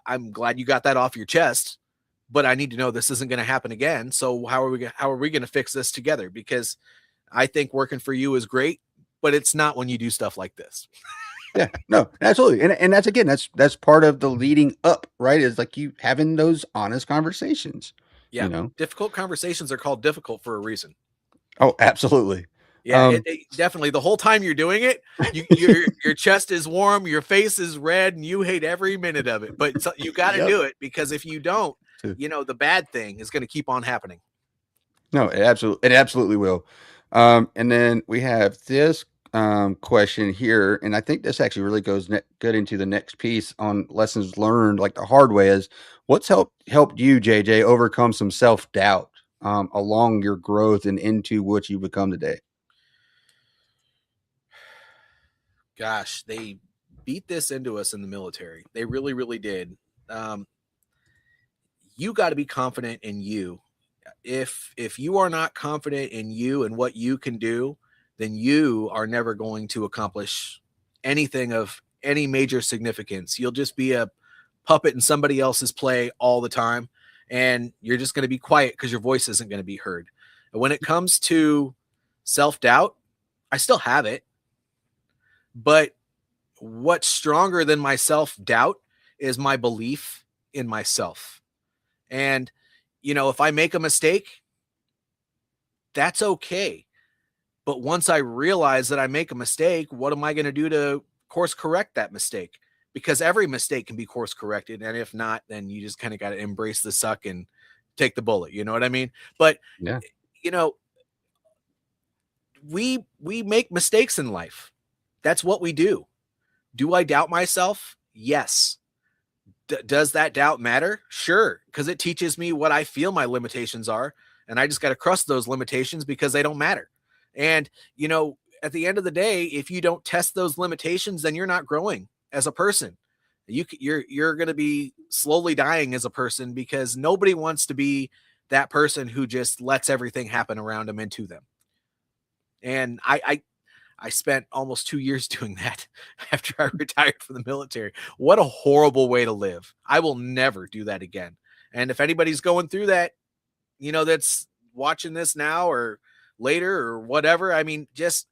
I'm glad you got that off your chest, but I need to know this isn't going to happen again. So how are we going to fix this together? Because I think working for you is great, but it's not when you do stuff like this. Yeah, no, absolutely. And that's part of the leading up, right? Is like you having those honest conversations. Yeah. Difficult conversations are called difficult for a reason. Oh, absolutely. Yeah, it definitely. The whole time you're doing it, your chest is warm, your face is red, and you hate every minute of it. But you got to do it, because if you don't, the bad thing is going to keep on happening. No, it absolutely will. And then we have this question here, and I think this actually really goes good into the next piece on lessons learned, like the hard way, is what's helped you, JJ, overcome some self-doubt along your growth and into what you become today? Gosh, they beat this into us in the military. They really, really did. You got to be confident in you. If you are not confident in you and what you can do, then you are never going to accomplish anything of any major significance. You'll just be a puppet in somebody else's play all the time, and you're just going to be quiet because your voice isn't going to be heard. When it comes to self-doubt, I still have it. But what's stronger than my self-doubt is my belief in myself. And, if I make a mistake, that's okay. But once I realize that I make a mistake, what am I going to do to course correct that mistake? Because every mistake can be course corrected. And if not, then you just kind of got to embrace the suck and take the bullet. You know what I mean? But, Yeah. We make mistakes in life. That's what we do. Do I doubt myself? Yes. Does that doubt matter? Sure. Because it teaches me what I feel my limitations are. And I just got to trust those limitations because they don't matter. And, at the end of the day, if you don't test those limitations, then you're not growing as a person. You're going to be slowly dying as a person because nobody wants to be that person who just lets everything happen around them and to them. And I spent almost 2 years doing that after I retired from the military. What a horrible way to live. I will never do that again. And if anybody's going through that, that's watching this now or later or whatever, I mean, just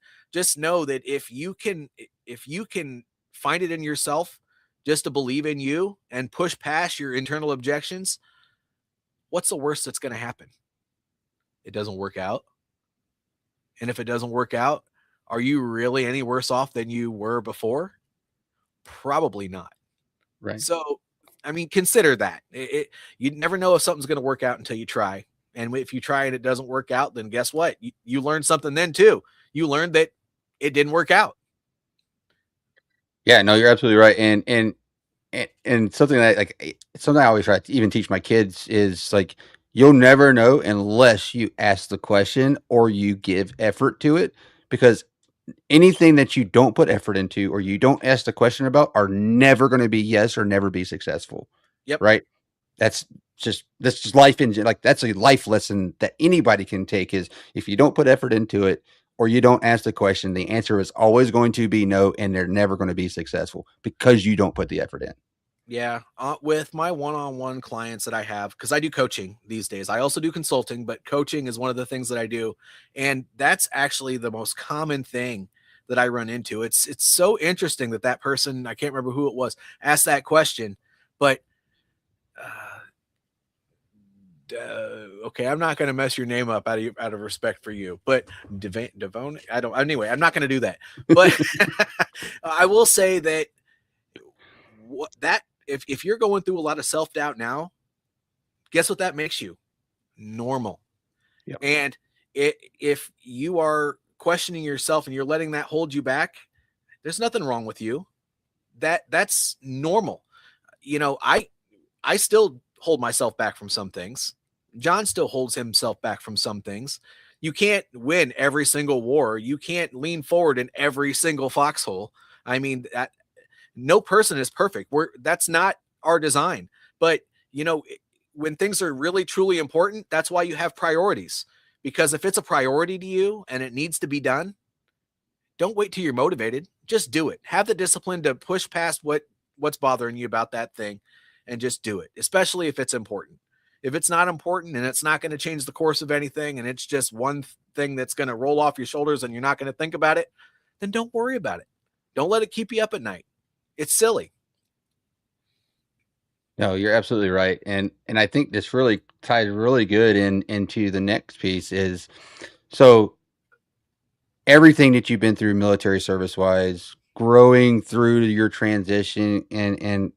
know that if you can find it in yourself just to believe in you and push past your internal objections, what's the worst that's going to happen? It doesn't work out. And if it doesn't work out, are you really any worse off than you were before? Probably not. Right. So, I mean, consider that. You never know if something's going to work out until you try. And if you try and it doesn't work out, then guess what? You learned something then too. You learned that it didn't work out. Yeah, no, you're absolutely right. And something that something I always try to even teach my kids is like, you'll never know unless you ask the question or you give effort to it, because anything that you don't put effort into or you don't ask the question about are never going to be yes or never be successful. Yep. Right. That's just life that's a life lesson that anybody can take, is if you don't put effort into it or you don't ask the question, the answer is always going to be no, and they're never going to be successful because you don't put the effort in. Yeah. With my one-on-one clients that I have, because I do coaching these days. I also do consulting, but coaching is one of the things that I do. And that's actually the most common thing that I run into. It's so interesting that person, I can't remember who it was, asked that question, but okay, I'm not going to mess your name up out of respect for you, but Devon, anyway, I'm not going to do that. But I will say that if you're going through a lot of self-doubt now, guess what that makes you? Normal. Yep. And if you are questioning yourself and you're letting that hold you back, there's nothing wrong with you. That's normal. I still hold myself back from some things. John still holds himself back from some things. You can't win every single war. You can't lean forward in every single foxhole. I mean, no person is perfect. That's not our design. But, when things are really, truly important, that's why you have priorities. Because if it's a priority to you and it needs to be done, don't wait till you're motivated. Just do it. Have the discipline to push past what's bothering you about that thing and just do it, especially if it's important. If it's not important and it's not going to change the course of anything and it's just one thing that's going to roll off your shoulders and you're not going to think about it, then don't worry about it. Don't let it keep you up at night. It's silly. No, you're absolutely right. And I think this really ties really good into the next piece is, so everything that you've been through military service wise, growing through your transition, and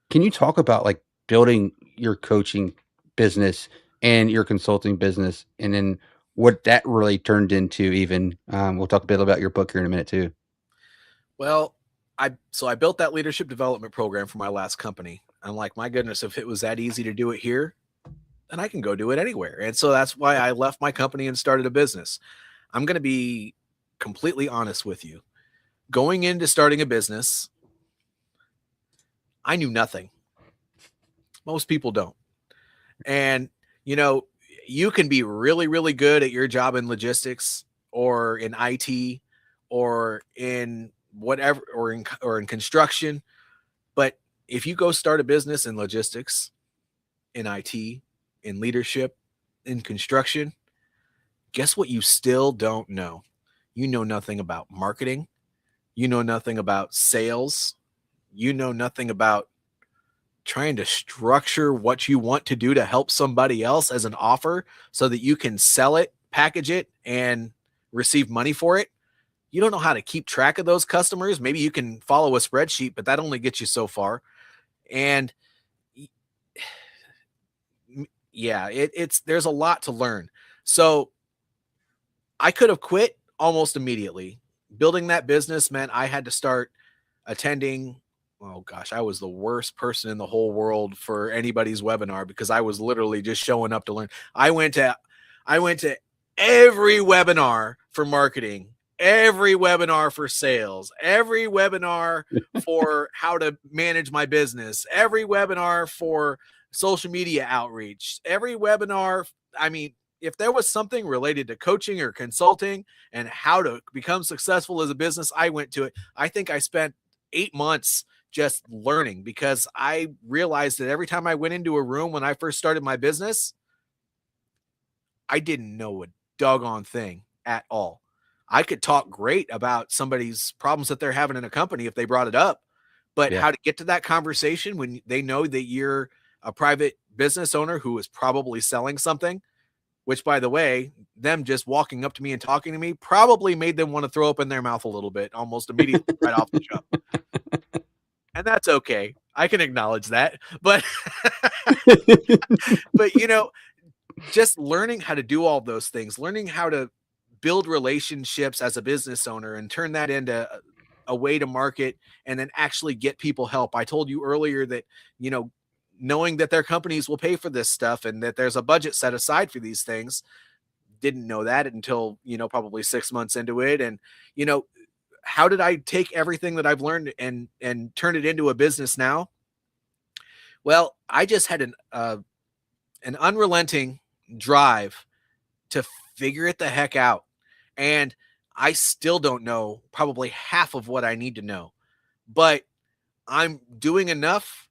can you talk about like building your coaching business and your consulting business, and then what that really turned into? Even we'll talk a bit about your book here in a minute too. Well, I built that leadership development program for my last company. I'm like, my goodness, if it was that easy to do it here, then I can go do it anywhere. And so that's why I left my company and started a business. I'm going to be completely honest with you. Going into starting a business, I knew nothing. Most people don't. And, you can be really, really good at your job in logistics or in IT or in whatever, or in construction. But if you go start a business in logistics, in IT, in leadership, in construction, guess what you still don't know? You know nothing about marketing. You know nothing about sales. You know nothing about trying to structure what you want to do to help somebody else as an offer so that you can sell it, package it, and receive money for it. You don't know how to keep track of those customers. Maybe you can follow a spreadsheet, but that only gets you so far. And yeah, it's there's a lot to learn. So I could have quit almost immediately. Building that business meant I had to start attending. Oh gosh, I was the worst person in the whole world for anybody's webinar because I was literally just showing up to learn. I went to every webinar for marketing, every webinar for sales, every webinar for how to manage my business, every webinar for social media outreach, every webinar. I mean, if there was something related to coaching or consulting and how to become successful as a business, I went to it. I think I spent 8 months just learning because I realized that every time I went into a room when I first started my business, I didn't know a doggone thing at all. I could talk great about somebody's problems that they're having in a company if they brought it up, but how to get to that conversation when they know that you're a private business owner who is probably selling something, which by the way, them just walking up to me and talking to me probably made them want to throw open their mouth a little bit almost immediately right off the jump. And that's okay. I can acknowledge that. But but you know, just learning how to do all those things, learning how to build relationships as a business owner and turn that into a way to market and then actually get people help. I told you earlier that, you know, knowing that their companies will pay for this stuff and that there's a budget set aside for these things. Didn't know that until, you know, probably 6 months into it. And, you know, how did I take everything that I've learned and turn it into a business now? Well, I just had an unrelenting drive to figure it the heck out. And I still don't know probably half of what I need to know, but I'm doing enough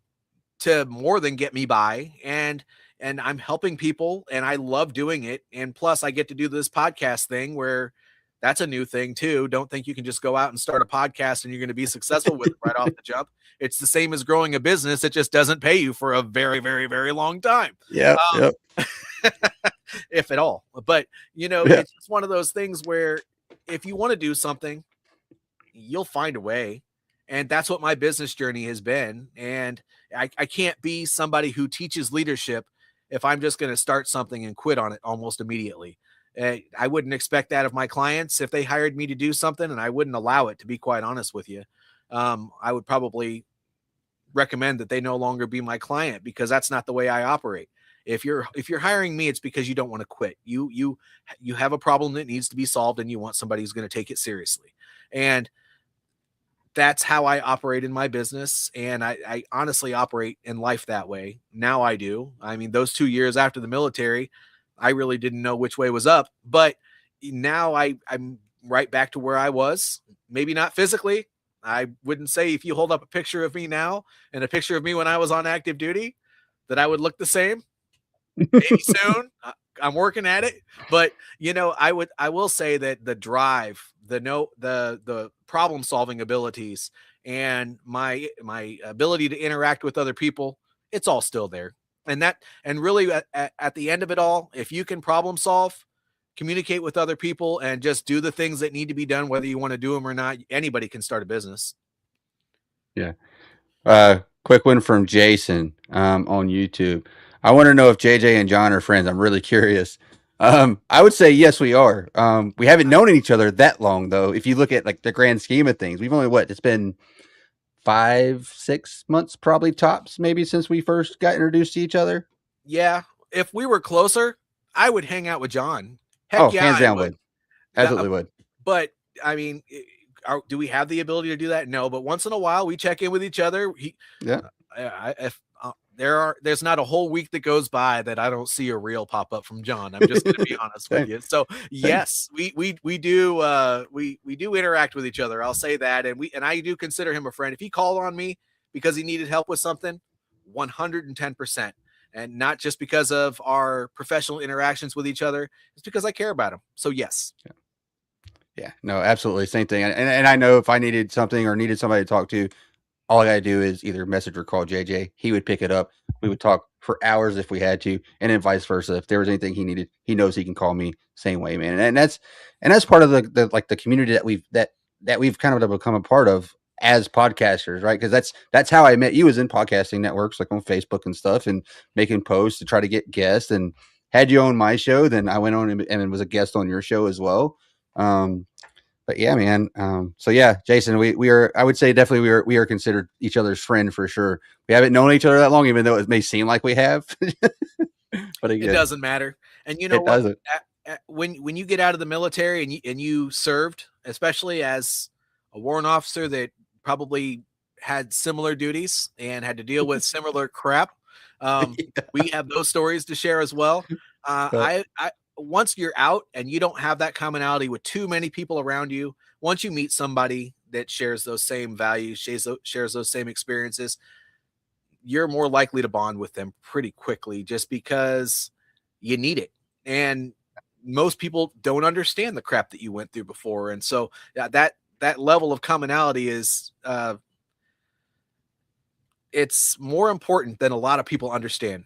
to more than get me by. And I'm helping people and I love doing it. And plus I get to do this podcast thing where that's a new thing too. Don't think you can just go out and start a podcast and you're going to be successful with it right off the jump. It's the same as growing a business. It just doesn't pay you for a very, very, very long time. Yeah. If at all. But, you know, it's just one of those things where if you want to do something, you'll find a way. And that's what my business journey has been. And I can't be somebody who teaches leadership if I'm just going to start something and quit on it almost immediately. I wouldn't expect that of my clients if they hired me to do something, and I wouldn't allow it, to be quite honest with you. I would probably recommend that they no longer be my client because that's not the way I operate. If you're hiring me, it's because you don't want to quit. You have a problem that needs to be solved and you want somebody who's going to take it seriously. And that's how I operate in my business. And I honestly operate in life that way. Now I do. I mean, those 2 years after the military, I really didn't know which way was up, but now I'm right back to where I was. Maybe not physically. I wouldn't say if you hold up a picture of me now and a picture of me when I was on active duty that I would look the same. Maybe soon. I'm working at it, but you know, I will say that the drive, the problem solving abilities and my ability to interact with other people, it's all still there. And really at the end of it all, if you can problem solve, communicate with other people and just do the things that need to be done, whether you want to do them or not, anybody can start a business. Yeah. Quick one from Jason on YouTube. I want to know if JJ and John are friends. I'm really curious. I would say yes, we are. We haven't known each other that long, though. If you look at like the grand scheme of things, we've only it's been 5-6 months, probably tops, maybe since we first got introduced to each other. Yeah, if we were closer, I would hang out with John. Heck yeah, hands down would. Absolutely would. But I mean, do we have the ability to do that? No, but once in a while we check in with each other. There's not a whole week that goes by that I don't see a reel pop up from John. I'm just going to be honest with you. So yes, we do interact with each other. I'll say that. And I do consider him a friend. If he called on me because he needed help with something, 110%. and not just because of our professional interactions with each other. It's because I care about him. So yes. Yeah, no, absolutely. Same thing. And I know if I needed something or needed somebody to talk to, all I got to do is either message or call JJ. He would pick it up. We would talk for hours if we had to, and then vice versa. If there was anything he needed, he knows he can call me same way, man. And that's part of the like the community that we've kind of become a part of as podcasters, right? Because that's how I met you, was in podcasting networks like on Facebook and stuff, and making posts to try to get guests. And had you on my show, then I went on and was a guest on your show as well. But yeah, man. So yeah, Jason, we are, I would say definitely we are considered each other's friend for sure. We haven't known each other that long, even though it may seem like we have. But again, it doesn't matter. And you know what? Doesn't. When you get out of the military and you served, especially as a warrant officer that probably had similar duties and had to deal with similar crap, we have those stories to share as well. Once you're out and you don't have that commonality with too many people around you, once you meet somebody that shares those same values, shares those same experiences, you're more likely to bond with them pretty quickly, just because you need it. And most people don't understand the crap that you went through before. And so that level of commonality is, it's more important than a lot of people understand.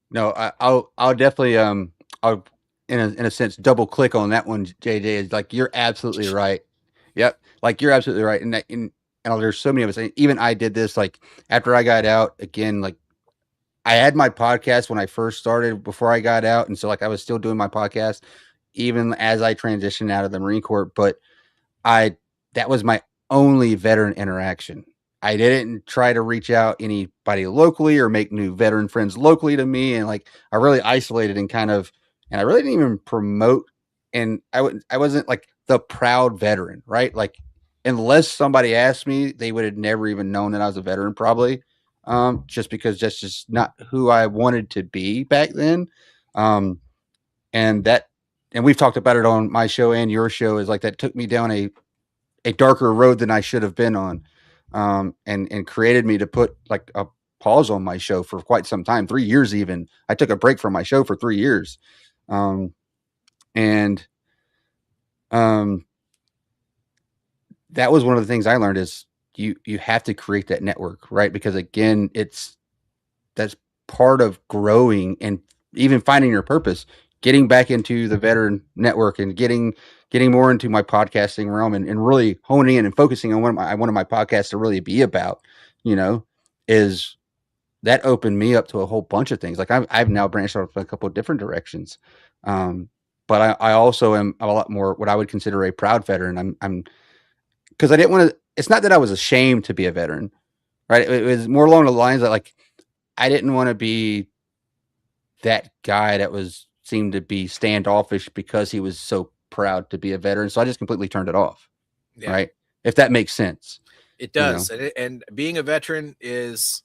No, I'll definitely, I'll in a sense double click on that one, JJ. Is like, you're absolutely right. Yep, like you're absolutely right. And there's so many of us. Even I did this like after I got out. Again, like I had my podcast when I first started before I got out, and so like I was still doing my podcast even as I transitioned out of the Marine Corps. But that was my only veteran interaction. I didn't try to reach out anybody locally or make new veteran friends locally to me. And like, I really isolated and I really didn't even promote. And I wasn't like the proud veteran, right? Like, unless somebody asked me, they would have never even known that I was a veteran, probably. Just because that's just not who I wanted to be back then. And we've talked about it on my show and your show, is like that took me down a darker road than I should have been on. And created me to put like a pause on my show for quite some time, 3 years even. I took a break from my show for 3 years. That was one of the things I learned, is you have to create that network, right? Because again, that's part of growing and even finding your purpose, getting back into the veteran network and getting more into my podcasting realm and really honing in and focusing on what I wanted my podcast to really be about, is that opened me up to a whole bunch of things. Like I've now branched out a couple of different directions. But I also am a lot more what I would consider a proud veteran. I'm because I didn't want to, it's not that I was ashamed to be a veteran, right? It was more along the lines that like, I didn't want to be that guy that seemed to be standoffish because he was so proud to be a veteran. So I just completely turned it off. Yeah. Right. If that makes sense. It does. And being a veteran is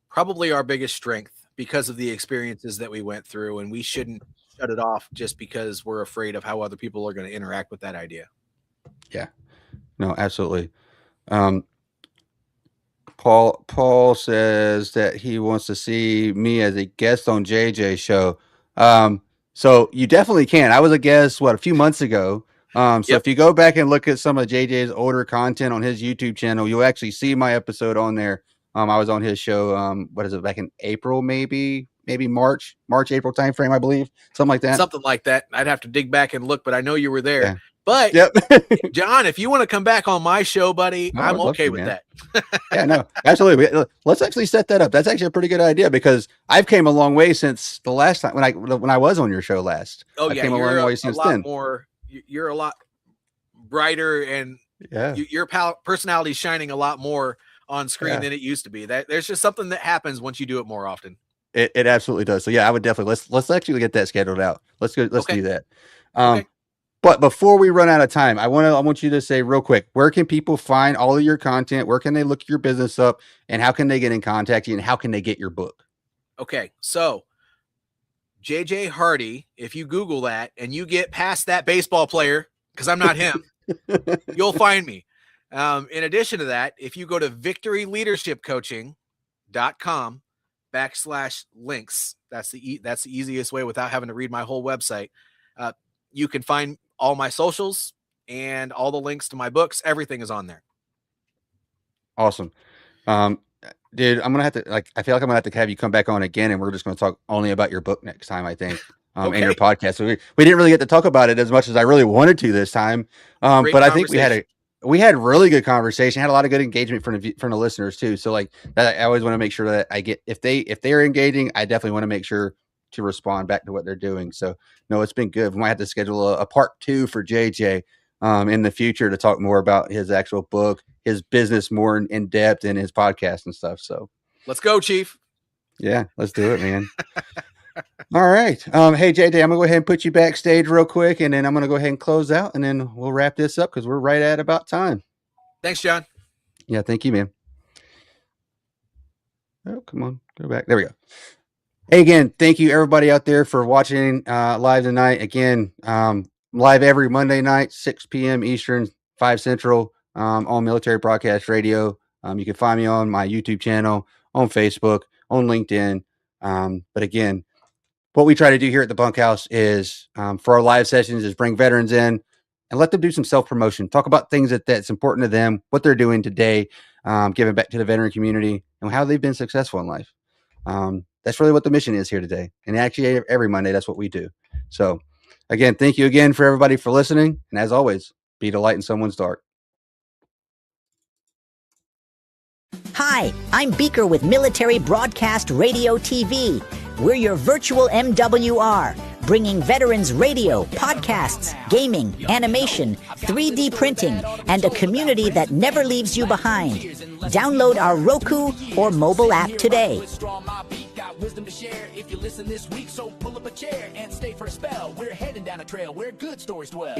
probably our biggest strength because of the experiences that we went through, and we shouldn't shut it off just because we're afraid of how other people are going to interact with that idea. Yeah, no, absolutely. Paul says that he wants to see me as a guest on JJ's show. So you definitely can. I was a guest, a few months ago. So if you go back and look at some of JJ's older content on his YouTube channel, you'll actually see my episode on there. I was on his show. What is it? Back in April, maybe March, April timeframe, I believe, something like that. Something like that. I'd have to dig back and look, but I know you were there. Yeah. But John, if you want to come back on my show, buddy, I'm okay with that. Yeah, no, absolutely. Let's actually set that up. That's actually a pretty good idea, because I've came a long way since the last time when I was on your show last. Oh, I yeah, came a long way since then. You're a lot brighter, and your personality is shining a lot more on screen than it used to be. That there's just something that happens once you do it more often. It absolutely does. So yeah, I would definitely let's actually get that scheduled out. Let's do that. But before we run out of time, I want you to say real quick, where can people find all of your content? Where can they look your business up, and how can they get in contact with you, and how can they get your book? Okay, so JJ Hardy, if you Google that and you get past that baseball player, because I'm not him, you'll find me. In addition to that, if you go to victoryleadershipcoaching.com, /links. That's the easiest way without having to read my whole website. You can find all my socials and all the links to my books. Everything is on there. Awesome. Dude, I'm gonna have to I feel like I'm gonna have to have you come back on again, and we're just gonna talk only about your book next time, I think. Okay. And your podcast. So we didn't really get to talk about it as much as I really wanted to this time. But I think we had really good conversation, had a lot of good engagement from the listeners too. So like that, I always want to make sure that I get, if they're engaging, I definitely want to make sure to respond back to what they're doing. So no, it's been good. We might have to schedule a part 2 for JJ in the future to talk more about his actual book, his business more in depth, and his podcast and stuff. So let's go, Chief. Yeah, let's do it, man. All right. Hey, JJ, I'm going to go ahead and put you backstage real quick, and then I'm going to go ahead and close out, and then we'll wrap this up because we're right at about time. Thanks, John. Yeah, thank you, man. Oh, come on. Go back. There we go. Hey, again, thank you, everybody out there, for watching live tonight. Again, live every Monday night, 6 p.m. Eastern, 5 Central, on Military Broadcast Radio. You can find me on my YouTube channel, on Facebook, on LinkedIn. But again, what we try to do here at the Bunkhouse is, for our live sessions, is bring veterans in and let them do some self-promotion. Talk about things that's important to them, what they're doing today, giving back to the veteran community, and how they've been successful in life. That's really what the mission is here today. And actually, every Monday, that's what we do. So, again, thank you again for everybody for listening. And as always, be the light in someone's dark. Hi, I'm Beaker with Military Broadcast Radio TV. We're your virtual MWR, bringing veterans radio, podcasts, gaming, animation, 3D printing, and a community that never leaves you behind. Download our Roku or mobile app today. Wisdom to share if you listen this week, so pull up a chair and stay for a spell. We're heading down a trail where good stories dwell.